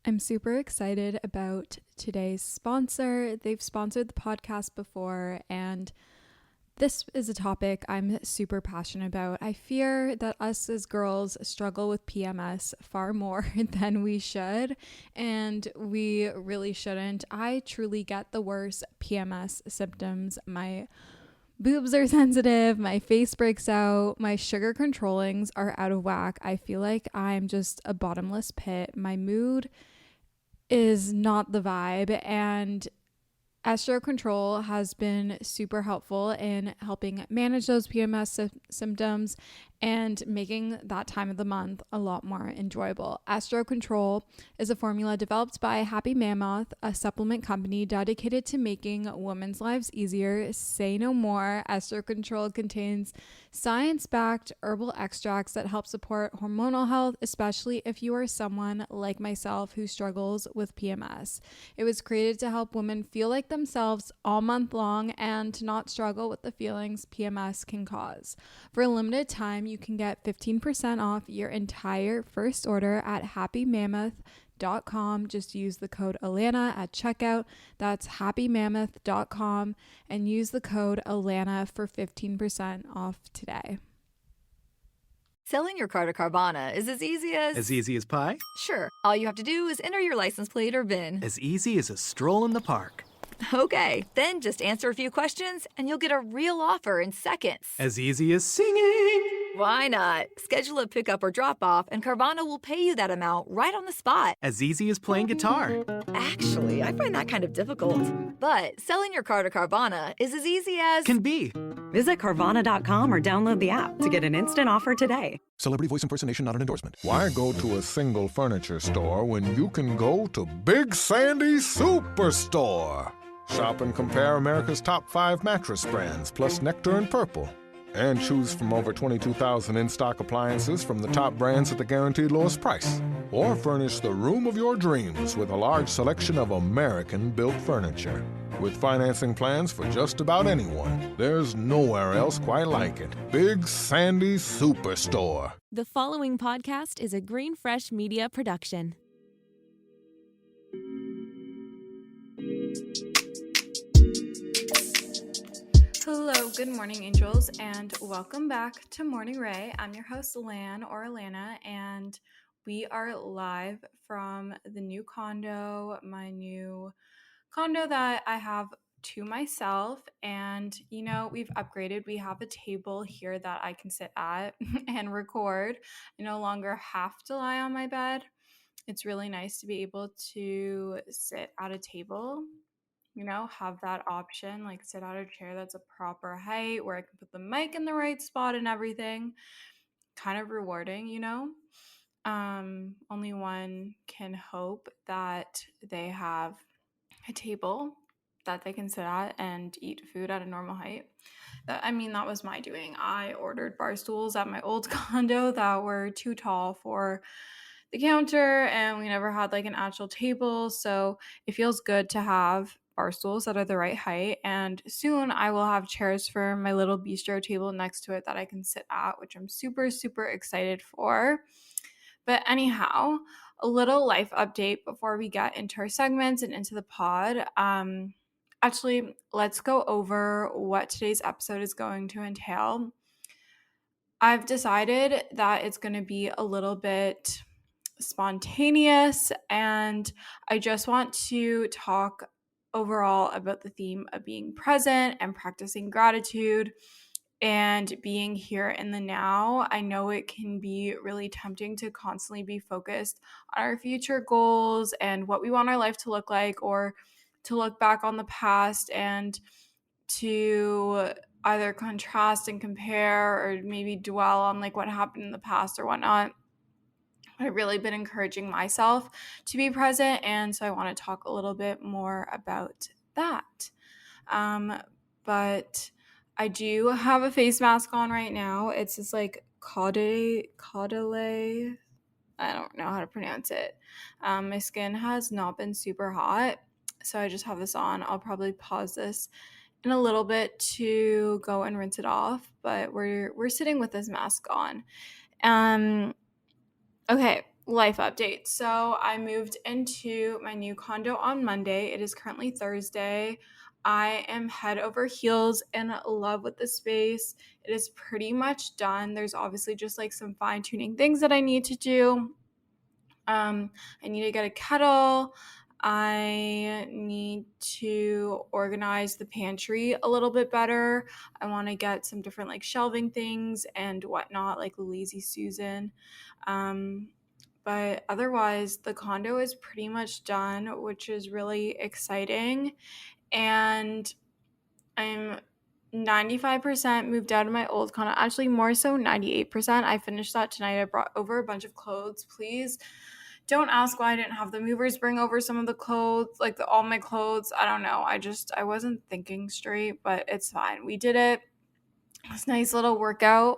I'm super excited about today's sponsor. They've sponsored the podcast before, and this is a topic I'm super passionate about. I fear that us as girls struggle with PMS far more than we should, and we really shouldn't. I truly get the worst PMS symptoms. My boobs are sensitive, my face breaks out, my sugar controllings are out of whack. I feel like I'm just a bottomless pit. My mood is not the vibe, and Estro Control has been super helpful in helping manage those PMS symptoms and making that time of the month a lot more enjoyable. Estro Control is a formula developed by Happy Mammoth, a supplement company dedicated to making women's lives easier. Say no more. Estro Control contains science-backed herbal extracts that help support hormonal health, especially if you are someone like myself who struggles with PMS. It was created to help women feel like themselves all month long and to not struggle with the feelings PMS can cause. For a limited time, you can get 15% off your entire first order at happymammoth.com. Just use the code Alana at checkout. That's happymammoth.com and use the code Alana for 15% off today. Selling your car to Carvana is as easy as... As easy as pie? Sure. All you have to do is enter your license plate or VIN. As easy as a stroll in the park. Okay, then just answer a few questions and you'll get a real offer in seconds. As easy as singing. Why not? Schedule a pickup or drop off and Carvana will pay you that amount right on the spot. As easy as playing guitar. Actually, I find that kind of difficult. But selling your car to Carvana is as easy as... Can be. Visit Carvana.com or download the app to get an instant offer today. Celebrity voice impersonation not an endorsement. Why go to a single furniture store when you can go to Big Sandy Superstore? Shop and compare America's top 5 mattress brands, plus Nectar and Purple. And choose from over 22,000 in-stock appliances from the top brands at the guaranteed lowest price. Or furnish the room of your dreams with a large selection of American-built furniture. With financing plans for just about anyone, there's nowhere else quite like it. Big Sandy Superstore. The following podcast is a Green Fresh Media production. Hello, good morning, angels, and welcome back to Morning Ray. I'm your host, Lan or Alana, and we are live from the new condo, my new condo that I have to myself. And, you know, we've upgraded. We have a table here that I can sit at and record. I no longer have to lie on my bed. It's really nice to be able to sit at a table, you know, have that option, like sit at a chair that's a proper height where I can put the mic in the right spot and everything. Kind of rewarding, you know. Only one can hope that they have a table that they can sit at and eat food at a normal height. That was my doing. I ordered bar stools at my old condo that were too tall for the counter, and we never had like an actual table, so it feels good to have bar stools that are the right height. And soon I will have chairs for my little bistro table next to it that I can sit at, which I'm super, super excited for. But anyhow, a little life update before we get into our segments and into the pod. Actually, let's go over what today's episode is going to entail. I've decided that it's going to be a little bit spontaneous, and I just want to talk overall about the theme of being present and practicing gratitude and being here in the now. I know it can be really tempting to constantly be focused on our future goals and what we want our life to look like, or to look back on the past and to either contrast and compare, or maybe dwell on like what happened in the past or whatnot. I've really been encouraging myself to be present, and so I want to talk a little bit more about that. But I do have a face mask on right now. It's this like Caudalie. I don't know how to pronounce it. My skin has not been super hot, so I just have this on. I'll probably pause this in a little bit to go and rinse it off, but we're sitting with this mask on. Okay, life update. So I moved into my new condo on Monday. It is currently Thursday. I am head over heels in love with the space. It is pretty much done. There's obviously just like some fine tuning things that I need to do. I need to get a kettle. I need to organize the pantry a little bit better. I want to get some different like shelving things and whatnot, like Lazy Susan. But otherwise, the condo is pretty much done, which is really exciting. And I'm 95% moved out of my old condo. Actually, more so 98%. I finished that tonight. I brought over a bunch of clothes. Please don't ask why I didn't have the movers bring over some of the clothes, like all my clothes. I don't know. I wasn't thinking straight, but it's fine. We did it. It's a nice little workout.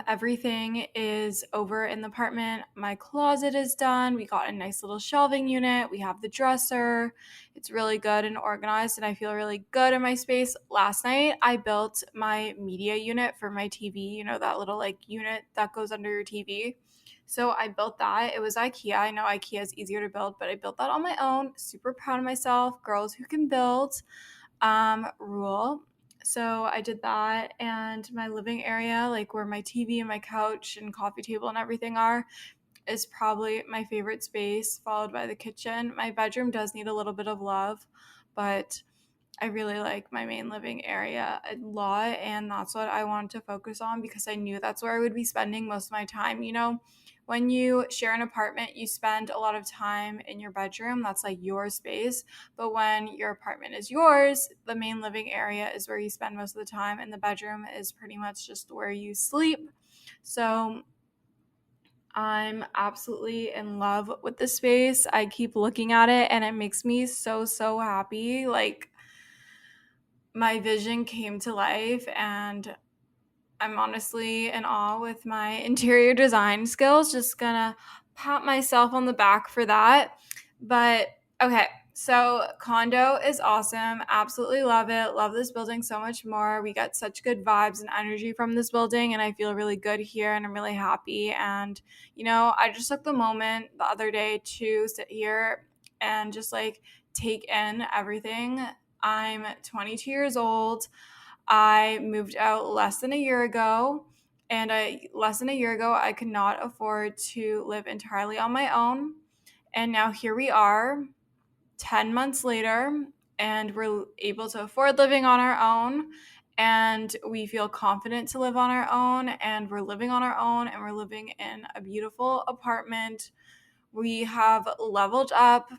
Everything is over in the apartment. My closet is done. We got a nice little shelving unit. We have the dresser. It's really good and organized, and I feel really good in my space. Last night, I built my media unit for my TV, you know, that little like unit that goes under your TV. So I built that. It was IKEA. I know IKEA is easier to build, but I built that on my own. Super proud of myself. Girls who can build rule. So I did that, and my living area, like where my TV and my couch and coffee table and everything are, is probably my favorite space, followed by the kitchen. My bedroom does need a little bit of love, but I really like my main living area a lot, and that's what I wanted to focus on because I knew that's where I would be spending most of my time. You know, when you share an apartment, you spend a lot of time in your bedroom. That's like your space. But when your apartment is yours, the main living area is where you spend most of the time, and the bedroom is pretty much just where you sleep. So I'm absolutely in love with the space. I keep looking at it, and it makes me so, so happy. Like, my vision came to life, and I'm honestly in awe with my interior design skills. Just gonna pat myself on the back for that. But okay, so condo is awesome. Absolutely love it. Love this building so much more. We get such good vibes and energy from this building, and I feel really good here, and I'm really happy. And, you know, I just took the moment the other day to sit here and just like take in everything. I'm 22 years old. I moved out less than a year ago, and less than a year ago, I could not afford to live entirely on my own. And now here we are, 10 months later, and we're able to afford living on our own, and we feel confident to live on our own, and we're living on our own, and we're living in a beautiful apartment. We have leveled up.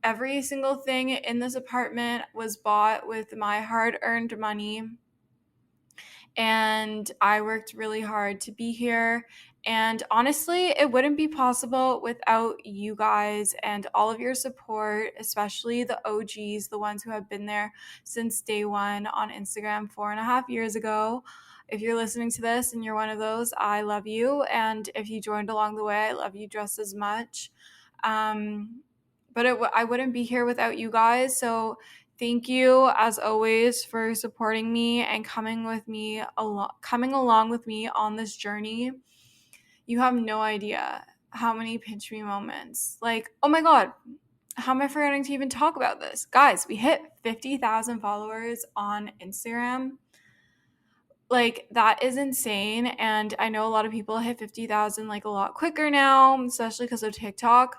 Every single thing in this apartment was bought with my hard-earned money, and I worked really hard to be here. And honestly, it wouldn't be possible without you guys and all of your support, especially the OGs, the ones who have been there since day one on Instagram 4.5 years ago. If you're listening to this and you're one of those, I love you. And if you joined along the way, I love you just as much. But I wouldn't be here without you guys. So thank you, as always, for supporting me and coming along with me on this journey. You have no idea how many pinch me moments. Like, oh my God, how am I forgetting to even talk about this? Guys, we hit 50,000 followers on Instagram. Like, that is insane. And I know a lot of people hit 50,000 like a lot quicker now, especially because of TikTok.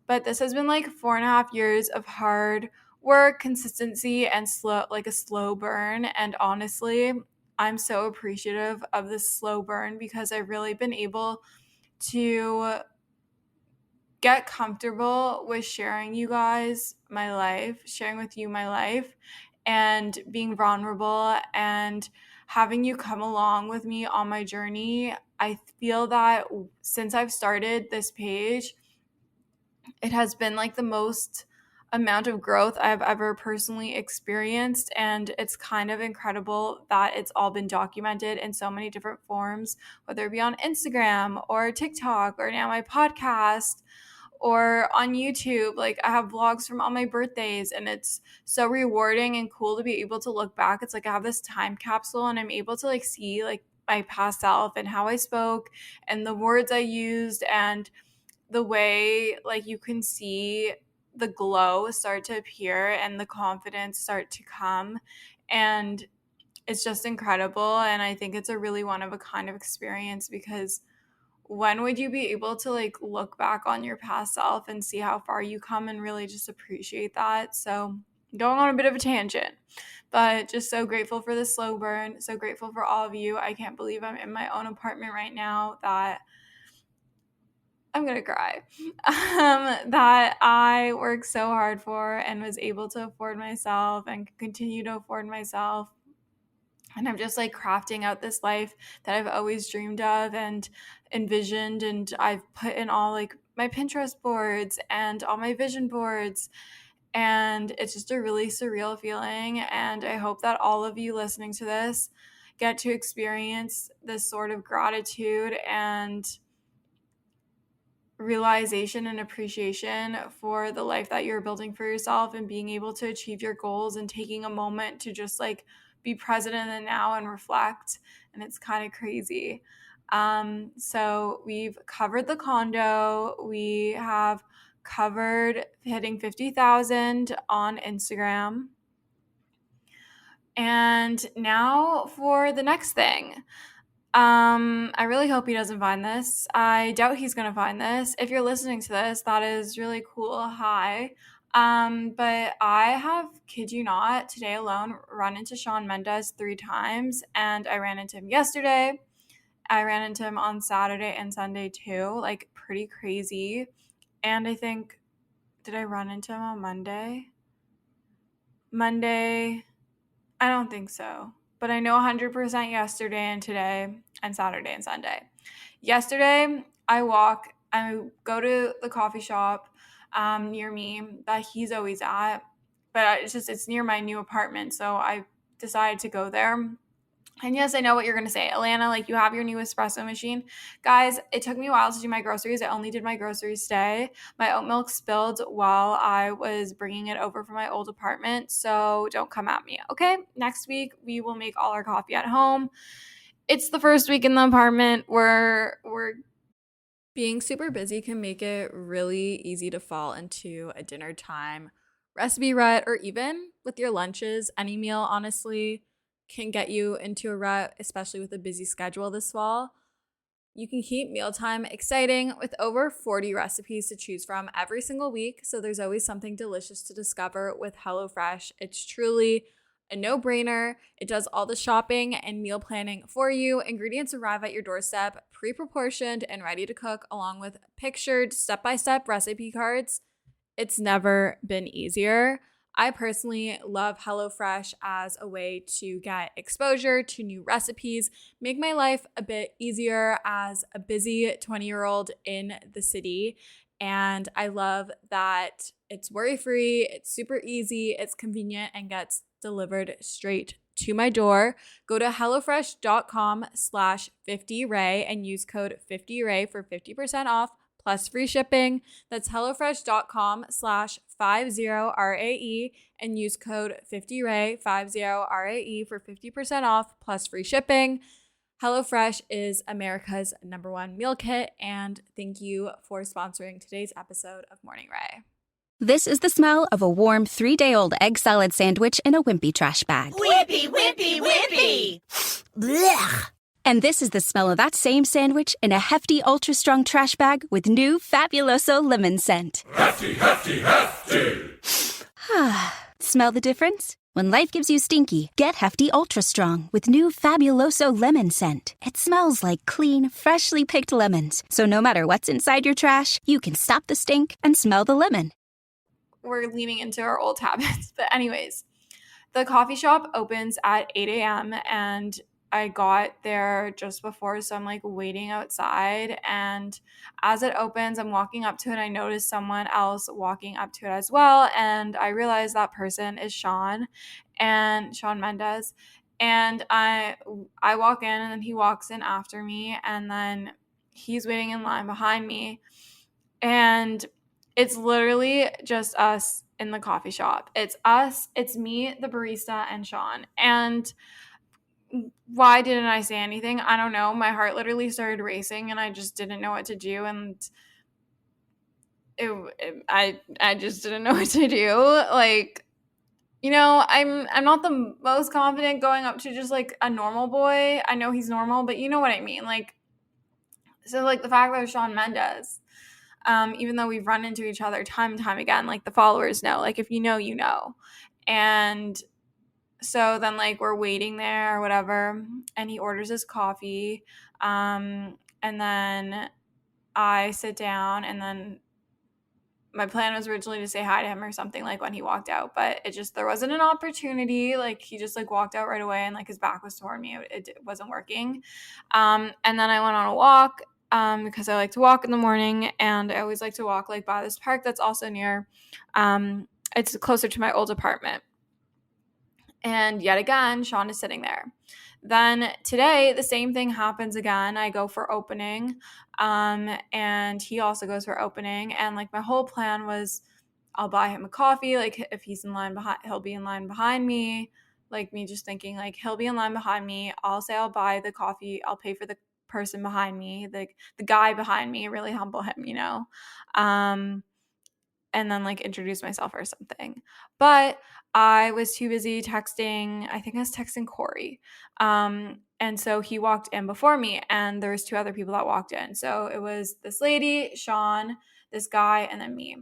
But this has been like 4.5 years of hard work, consistency, and a slow burn. And honestly, I'm so appreciative of this slow burn because I've really been able to get comfortable with sharing with you my life, and being vulnerable and having you come along with me on my journey. I feel that since I've started this page, it has been like the most amount of growth I've ever personally experienced, and it's kind of incredible that it's all been documented in so many different forms, whether it be on Instagram or TikTok or now my podcast or on YouTube. Like, I have vlogs from all my birthdays, and it's so rewarding and cool to be able to look back. It's like I have this time capsule, and I'm able to like see like my past self and how I spoke and the words I used, and the way like you can see the glow start to appear and the confidence start to come, and it's just incredible. And I think it's a really one of a kind of experience, because when would you be able to like look back on your past self and see how far you come and really just appreciate that? So going on a bit of a tangent, but just so grateful for the slow burn, so grateful for all of you. I can't believe I'm in my own apartment right now, that I'm gonna cry, that I worked so hard for and was able to afford myself and continue to afford myself. And I'm just like crafting out this life that I've always dreamed of and envisioned. And I've put in all like my Pinterest boards and all my vision boards. And it's just a really surreal feeling. And I hope that all of you listening to this get to experience this sort of gratitude and realization and appreciation for the life that you're building for yourself, and being able to achieve your goals and taking a moment to just like be present in the now and reflect. And it's kind of crazy. So we've covered the condo. We have covered hitting 50,000 on Instagram. And now for the next thing. I really hope he doesn't find this. I doubt he's going to find this. If you're listening to this, that is really cool. Hi. But I have, kid you not, today alone run into Shawn Mendes 3 times, and I ran into him yesterday. I ran into him on Saturday and Sunday too, like pretty crazy. And I think, did I run into him on Monday? I don't think so. But I know 100% yesterday and today and Saturday and Sunday. Yesterday, I go to the coffee shop near me that he's always at, but it's near my new apartment, so I decided to go there. And yes, I know what you're going to say. Alana, like, you have your new espresso machine. Guys, it took me a while to do my groceries. I only did my groceries today. My oat milk spilled while I was bringing it over from my old apartment, so don't come at me, okay? Next week, we will make all our coffee at home. It's the first week in the apartment. We're being super busy can make it really easy to fall into a dinner time recipe rut, or even with your lunches. Any meal, honestly, can get you into a rut, especially with a busy schedule this fall. You can keep mealtime exciting with over 40 recipes to choose from every single week, so there's always something delicious to discover with HelloFresh. It's truly a no-brainer. It does all the shopping and meal planning for you. Ingredients arrive at your doorstep, pre-proportioned and ready to cook, along with pictured step-by-step recipe cards. It's never been easier. I personally love HelloFresh as a way to get exposure to new recipes, make my life a bit easier as a busy 20-year-old in the city. And I love that it's worry-free, it's super easy, it's convenient, and gets delivered straight to my door. Go to HelloFresh.com/50Ray and use code 50Ray for 50% off plus free shipping. That's HelloFresh.com/50RAE and use code 50Ray, 50RAE for 50% off plus free shipping. HelloFresh is America's #1 meal kit, and thank you for sponsoring today's episode of Morning Ray. This is the smell of a warm 3-day-old egg salad sandwich in a wimpy trash bag. Wimpy, wimpy, wimpy! Blech! And this is the smell of that same sandwich in a hefty, ultra-strong trash bag with new Fabuloso lemon scent. Hefty, hefty, hefty! Smell the difference? When life gives you stinky, get Hefty Ultra Strong with new Fabuloso lemon scent. It smells like clean, freshly picked lemons. So no matter what's inside your trash, you can stop the stink and smell the lemon. We're leaning into our old habits. But anyways, the coffee shop opens at 8 a.m. and I got there just before, so I'm like waiting outside. And as it opens, I'm walking up to it. I notice someone else walking up to it as well. And I realize that person is Shawn Mendes. And I walk in, and then he walks in after me. And then he's waiting in line behind me. And it's literally just us in the coffee shop. It's us, it's me, the barista, and Shawn. And why didn't I say anything? I don't know. My heart literally started racing, and I just didn't know what to do. And I just didn't know what to do. Like, you know, I'm not the most confident going up to just like a normal boy. I know he's normal, but you know what I mean. Like, so like the fact that it was Shawn Mendes, even though we've run into each other time and time again, like the followers know, like if you know, you know. And so then like we're waiting there or whatever, and he orders his coffee, and then I sit down, and then my plan was originally to say hi to him or something like when he walked out, but there wasn't an opportunity. Like he just like walked out right away, and like his back was toward me. It wasn't working. And then I went on a walk because I like to walk in the morning, and I always like to walk like by this park that's also near. It's closer to my old apartment. And yet again, Shawn is sitting there. Then today, the same thing happens again. I go for opening, and he also goes for opening. And like my whole plan was, I'll buy him a coffee. Like if he's in line behind, he'll be in line behind me. Like me just thinking like he'll be in line behind me. I'll say I'll buy the coffee. I'll pay for the person behind me, like the guy behind me, really humble him, you know. And then like introduce myself or something. But I was too busy texting. I think I was texting Corey. And so he walked in before me, and there was 2 other people that walked in. So it was this lady, Shawn, this guy, and then me.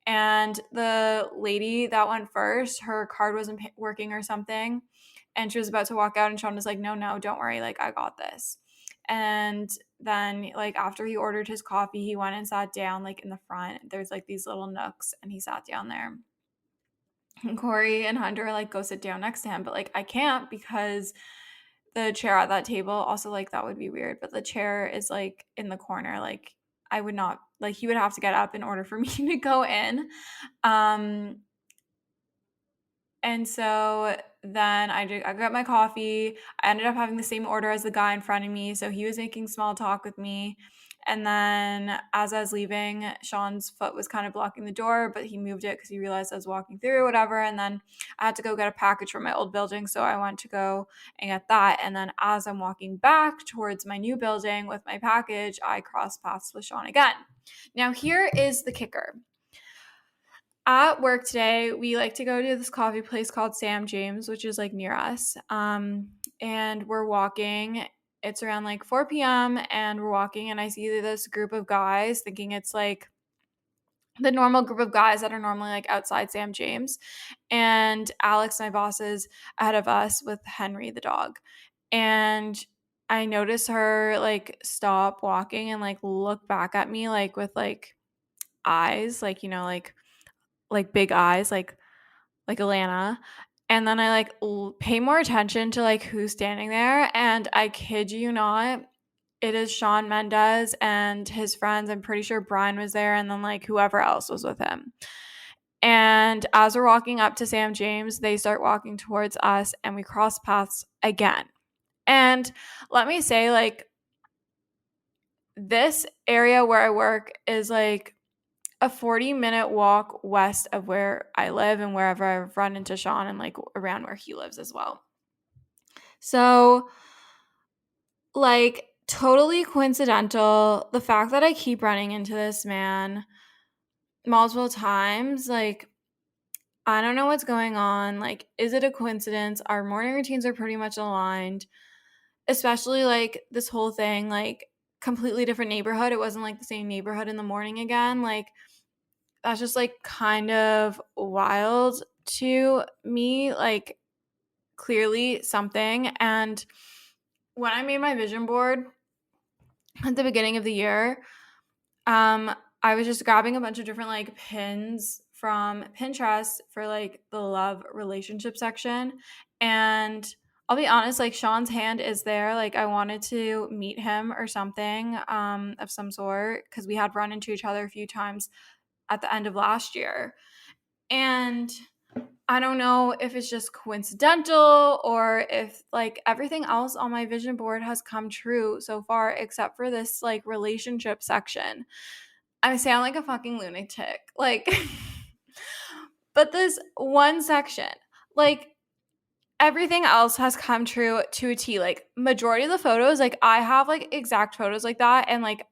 And the lady that went first, her card wasn't working or something, and she was about to walk out, and Shawn was like, no, don't worry, like I got this. And then like after he ordered his coffee, he went and sat down like in the front. There's like these little nooks, and he sat down there. And Corey and Hunter like go sit down next to him, but like I can't because the chair at that table, also like that would be weird, but the chair is like in the corner. Like I would not, like he would have to get up in order for me to go in. And so then I got my coffee. I ended up having the same order as the guy in front of me. So he was making small talk with me. And then as I was leaving, Shawn's foot was kind of blocking the door, but he moved it because he realized I was walking through or whatever. And then I had to go get a package from my old building. So I went to go and get that. And then as I'm walking back towards my new building with my package, I crossed paths with Shawn again. Now here is the kicker. At work today, we like to go to this coffee place called Sam James, which is like near us. And we're walking. It's around like 4 p.m. and we're walking, and I see this group of guys, thinking it's like the normal group of guys that are normally like outside Sam James. And Alex, my boss, is ahead of us with Henry the dog. And I notice her like stop walking and like look back at me like with like eyes, like, you know, like big eyes, like Alana. And then I like pay more attention to like who's standing there, and I kid you not, it is Shawn Mendes and his friends. I'm pretty sure Brian was there, and then like whoever else was with him. And as we're walking up to Sam James, they start walking towards us, and we cross paths again. And let me say, like, this area where I work is like a 40-minute walk west of where I live and wherever I've run into Shawn, and like around where he lives as well. So like totally coincidental. The fact that I keep running into this man multiple times, like I don't know what's going on. Like, is it a coincidence? Our morning routines are pretty much aligned, especially like this whole thing, like completely different neighborhood. It wasn't like the same neighborhood in the morning again. Like that's just like kind of wild to me, like clearly something. And when I made my vision board at the beginning of the year, I was just grabbing a bunch of different like pins from Pinterest for like the love relationship section. And I'll be honest, like Shawn's hand is there. Like I wanted to meet him or something of some sort, because we had run into each other a few times at the end of last year. And I don't know if it's just coincidental or if like everything else on my vision board has come true so far, except for this like relationship section. I sound like a fucking lunatic. Like, but this one section, like everything else has come true to a T. Like majority of the photos, like I have like exact photos like that. And like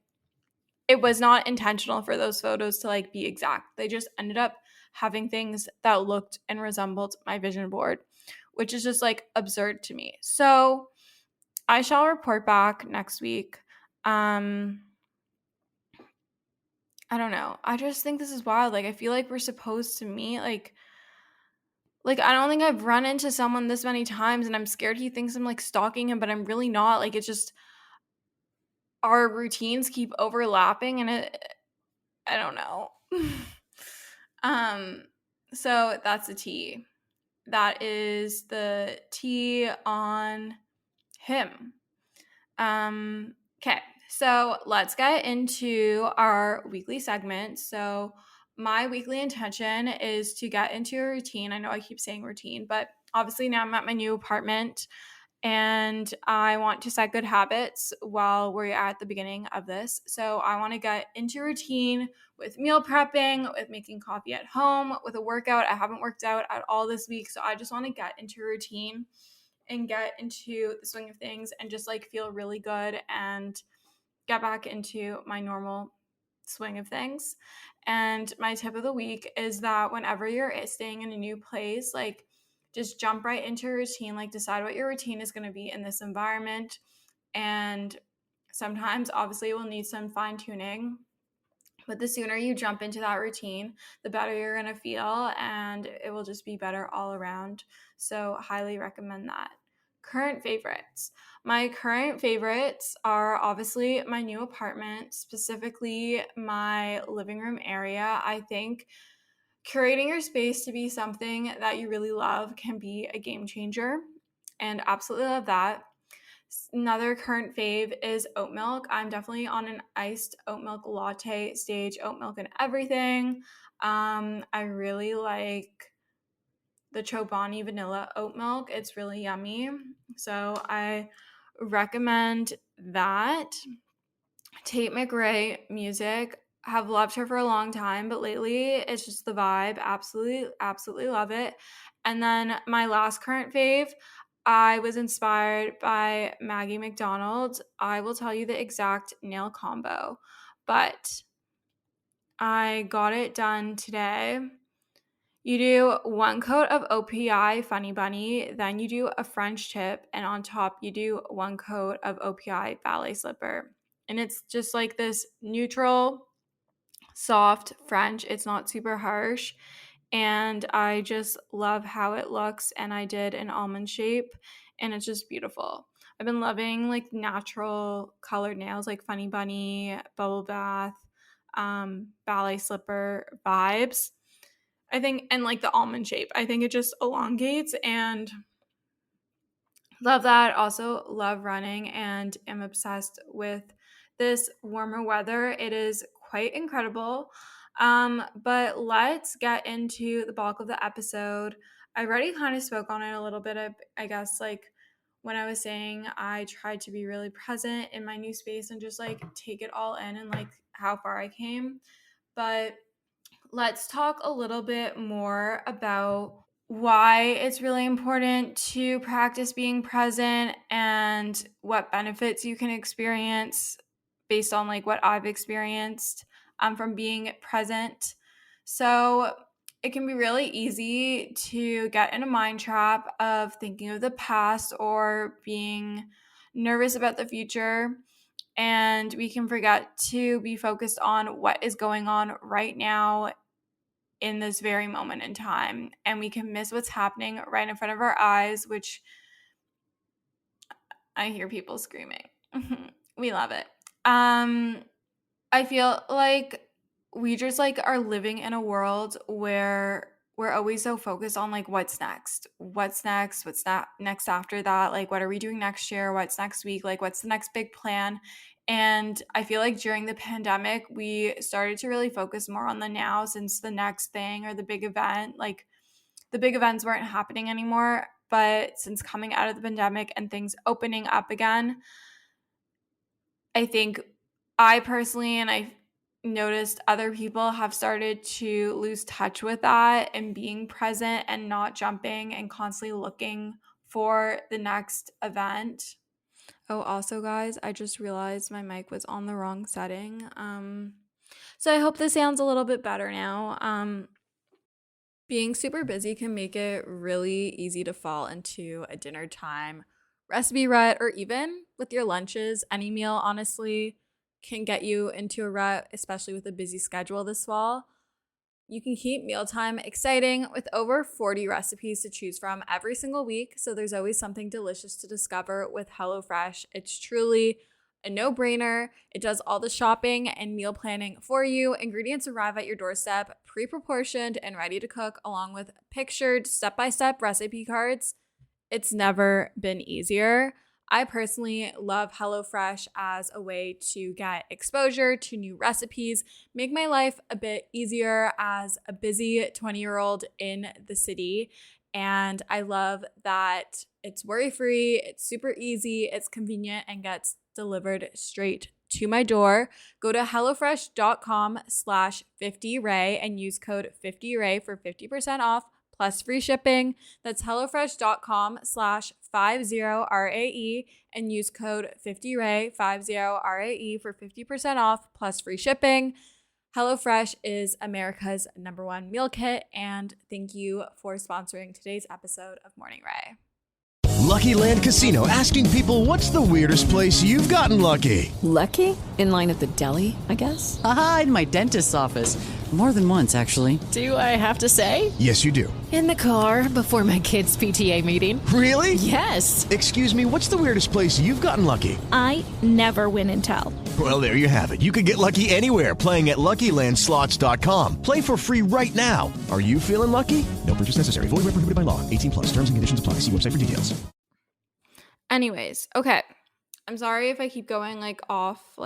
it was not intentional for those photos to like be exact. They just ended up having things that looked and resembled my vision board, which is just like absurd to me. So I shall report back next week. I don't know. I just think this is wild. Like, I feel like we're supposed to meet. Like I don't think I've run into someone this many times, and I'm scared he thinks I'm like stalking him, but I'm really not. Like, it's just our routines keep overlapping, and I don't know. So that's a T. That is the T on him. Okay, so let's get into our weekly segment. So my weekly intention is to get into a routine. I know I keep saying routine, but obviously now I'm at my new apartment and I want to set good habits while we're at the beginning of this. So I want to get into routine with meal prepping, with making coffee at home, with a workout. I haven't worked out at all this week, so I just want to get into routine and get into the swing of things and just like feel really good and get back into my normal swing of things. And my tip of the week is that whenever you're staying in a new place, like just jump right into a routine, like decide what your routine is going to be in this environment. And sometimes obviously it will need some fine tuning, but the sooner you jump into that routine, the better you're going to feel, and it will just be better all around. So highly recommend that. Current favorites. My current favorites are obviously my new apartment, specifically my living room area. I think curating your space to be something that you really love can be a game changer, and absolutely love that. Another current fave is oat milk. I'm definitely on an iced oat milk latte stage, oat milk and everything. I really like the Chobani vanilla oat milk. It's really yummy. So I recommend that. Tate McRae music. Have loved her for a long time, but lately it's just the vibe. Absolutely love it. And then my last current fave, I was inspired by Maggie McDonald. I will tell you the exact nail combo, but I got it done today. You do 1 coat of OPI Funny Bunny, then you do a French tip, and on top you do 1 coat of OPI Ballet Slipper. And it's just like this neutral, soft French. It's not super harsh. And I just love how it looks. And I did an almond shape, and it's just beautiful. I've been loving like natural colored nails, like Funny Bunny, Bubble Bath, Ballet Slipper vibes. I think, and like the almond shape, I think it just elongates, and love that. Also love running and am obsessed with this warmer weather. It is quite incredible. But let's get into the bulk of the episode. I already kind of spoke on it a little bit, I guess, like when I was saying I tried to be really present in my new space and just like take it all in and like how far I came. But let's talk a little bit more about why it's really important to practice being present and what benefits you can experience based on like what I've experienced from being present. So it can be really easy to get in a mind trap of thinking of the past or being nervous about the future. And we can forget to be focused on what is going on right now in this very moment in time. And we can miss what's happening right in front of our eyes, which I hear people screaming. We love it. I feel like we just like are living in a world where we're always so focused on like what's next, what's that next after that, like what are we doing next year, what's next week, like what's the next big plan. And I feel like during the pandemic we started to really focus more on the now, since the next thing or the big event, like the big events weren't happening anymore. But since coming out of the pandemic and things opening up again, I think I personally, and I noticed other people have started to lose touch with that and being present and not jumping and constantly looking for the next event. Oh, also, guys, I just realized my mic was on the wrong setting. So I hope this sounds a little bit better now. Being super busy can make it really easy to fall into a dinner time recipe rut, or even with your lunches. Any meal, honestly, can get you into a rut, especially with a busy schedule this fall. You can keep mealtime exciting with over 40 recipes to choose from every single week, so there's always something delicious to discover with HelloFresh. It's truly a no-brainer. It does all the shopping and meal planning for you. Ingredients arrive at your doorstep, pre-proportioned and ready to cook, along with pictured step-by-step recipe cards. It's never been easier. I personally love HelloFresh as a way to get exposure to new recipes, make my life a bit easier as a busy 20-year-old in the city. And I love that it's worry-free, it's super easy, it's convenient, and gets delivered straight to my door. Go to hellofresh.com/50ray and use code 50ray for 50% off plus free shipping. That's hellofresh.com/50RAE and use code 50ray 50RAE for 50% off plus free shipping. HelloFresh is America's #1 meal kit, and thank you for sponsoring today's episode of Morning Ray. Lucky Land Casino, asking people, what's the weirdest place you've gotten lucky? Lucky? In line at the deli, I guess? Aha, in my dentist's office. More than once, actually. Do I have to say? Yes, you do. In the car before my kids' PTA meeting. Really? Yes. Excuse me, what's the weirdest place you've gotten lucky? I never win and tell. Well, there you have it. You can get lucky anywhere, playing at LuckyLandSlots.com. Play for free right now. Are you feeling lucky? No purchase necessary. Void where prohibited by law. 18+. Terms and conditions apply. See website for details. Anyways, okay. I'm sorry if I keep going off.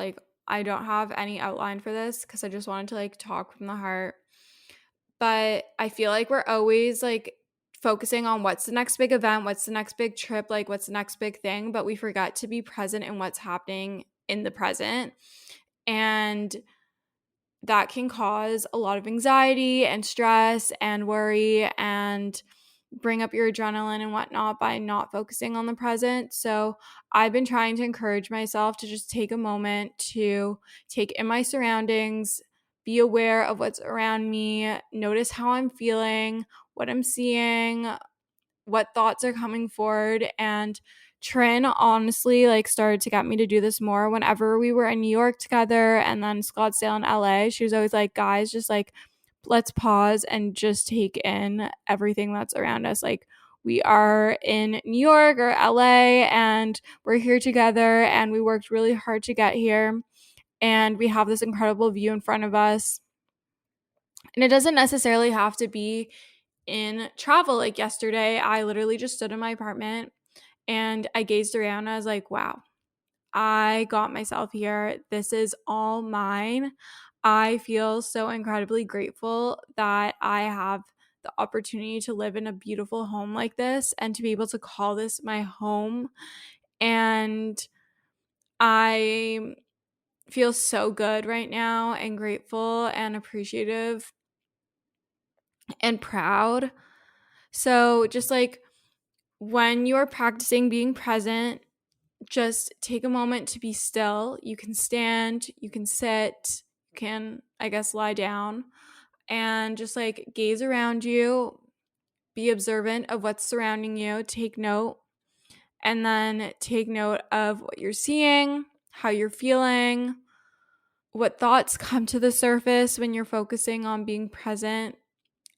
I don't have any outline for this because I just wanted to talk from the heart. But I feel like we're always focusing on what's the next big event, what's the next big trip, what's the next big thing, but we forget to be present in what's happening in the present. And that can cause a lot of anxiety and stress and worry and bring up your adrenaline and whatnot by not focusing on the present. So I've been trying to encourage myself to just take a moment to take in my surroundings, be aware of what's around me, notice how I'm feeling, what I'm seeing, what thoughts are coming forward. And Trin honestly started to get me to do this more whenever we were in New York together and then Scottsdale and LA. She was always like, guys, just let's pause and just take in everything that's around us. We are in New York or LA and we're here together and we worked really hard to get here and we have this incredible view in front of us. And it doesn't necessarily have to be in travel. Yesterday, I literally just stood in my apartment and I gazed around and I was like, wow, I got myself here. This is all mine. I feel so incredibly grateful that I have the opportunity to live in a beautiful home like this and to be able to call this my home. And I feel so good right now and grateful and appreciative and proud. So just when you're practicing being present, just take a moment to be still. You can stand, you can sit, you can, lie down and just gaze around you, be observant of what's surrounding you, take note, and then take note of what you're seeing, how you're feeling, what thoughts come to the surface when you're focusing on being present.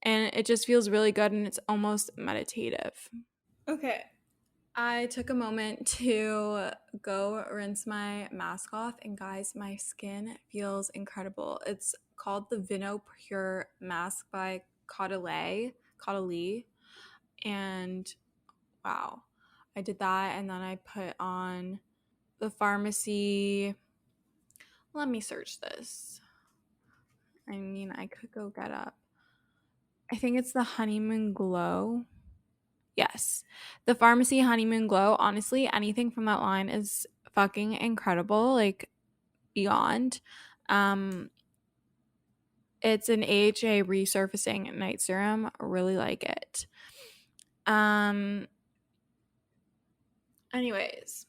And it just feels really good and it's almost meditative. Okay. I took a moment to go rinse my mask off, and guys, my skin feels incredible. It's called the Vino Pure Mask by Caudalie, and wow, I did that, and then I put on the Pharmacy. Let me search this. I could go get up. I think it's the Honeymoon Glow. Yes, the Pharmacy Honeymoon Glow. Honestly, anything from that line is fucking incredible, beyond. It's an AHA resurfacing night serum. I really like it. Anyways,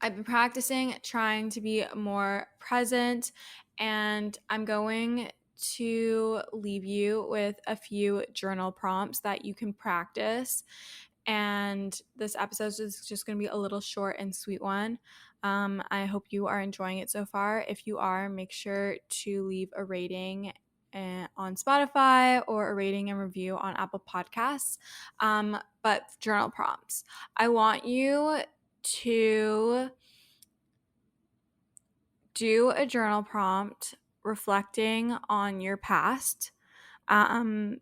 I've been practicing trying to be more present, and I'm going to leave you with a few journal prompts that you can practice. And this episode is just going to be a little short and sweet one. I hope you are enjoying it so far. If you are, make sure to leave a rating on Spotify or a rating and review on Apple Podcasts. But journal prompts. I want you to do a journal prompt reflecting on your past, a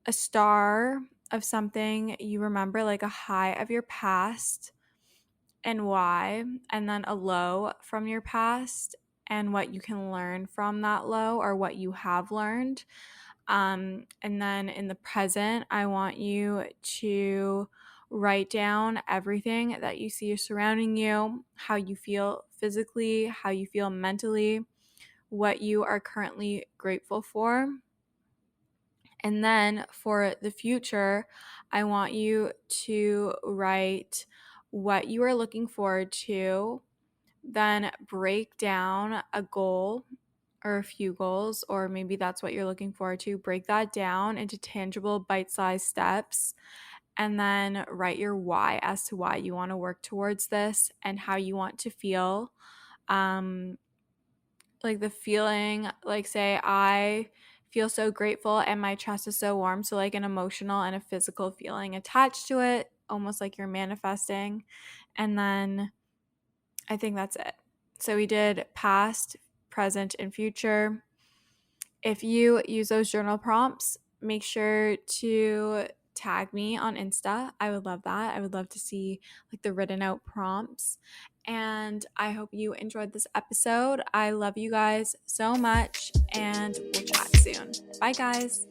star of something you remember, like a high of your past and why, and then a low from your past and what you can learn from that low or what you have learned. And then in the present, I want you to write down everything that you see surrounding you, how you feel physically, how you feel mentally, what you are currently grateful for. And then for the future, I want you to write what you are looking forward to, then break down a goal or a few goals, or maybe that's what you're looking forward to. Break that down into tangible bite-sized steps, and then write your why as to why you want to work towards this and how you want to feel. Like the feeling, like say, I feel so grateful and my chest is so warm. So like an emotional and a physical feeling attached to it, almost like you're manifesting. And then I think that's it. So we did past, present, and future. If you use those journal prompts, make sure to tag me on Insta. I would love that. I would love to see like the written out prompts. And I hope you enjoyed this episode. I love you guys so much, and we'll chat soon. Bye, guys.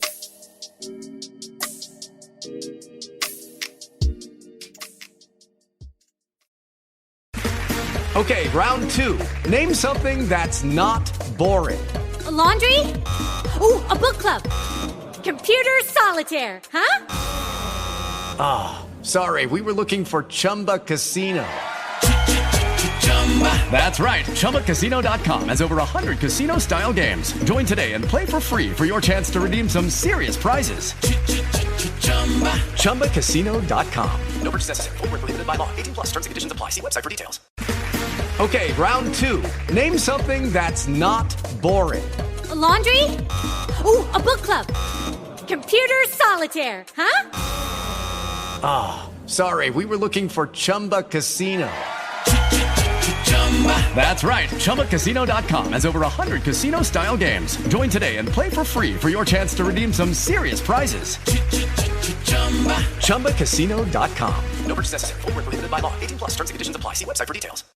Okay, round 2. Name something that's not boring. A laundry? Ooh, a book club. Computer solitaire, huh? Ah, sorry, we were looking for Chumba Casino. That's right, ChumbaCasino.com has over 100 casino-style games. Join today and play for free for your chance to redeem some serious prizes. ChumbaCasino.com. No purchase necessary. Void where prohibited by law. 18+. Terms and conditions apply. See website for details. Okay, round 2. Name something that's not boring. A laundry? Ooh, a book club. Computer solitaire, huh? Ah, sorry, we were looking for Chumba Casino. That's right, ChumbaCasino.com has over 100 casino-style games. Join today and play for free for your chance to redeem some serious prizes. ChumbaCasino.com. No purchase necessary. Void where prohibited by law. 18+. Terms and conditions apply. See website for details.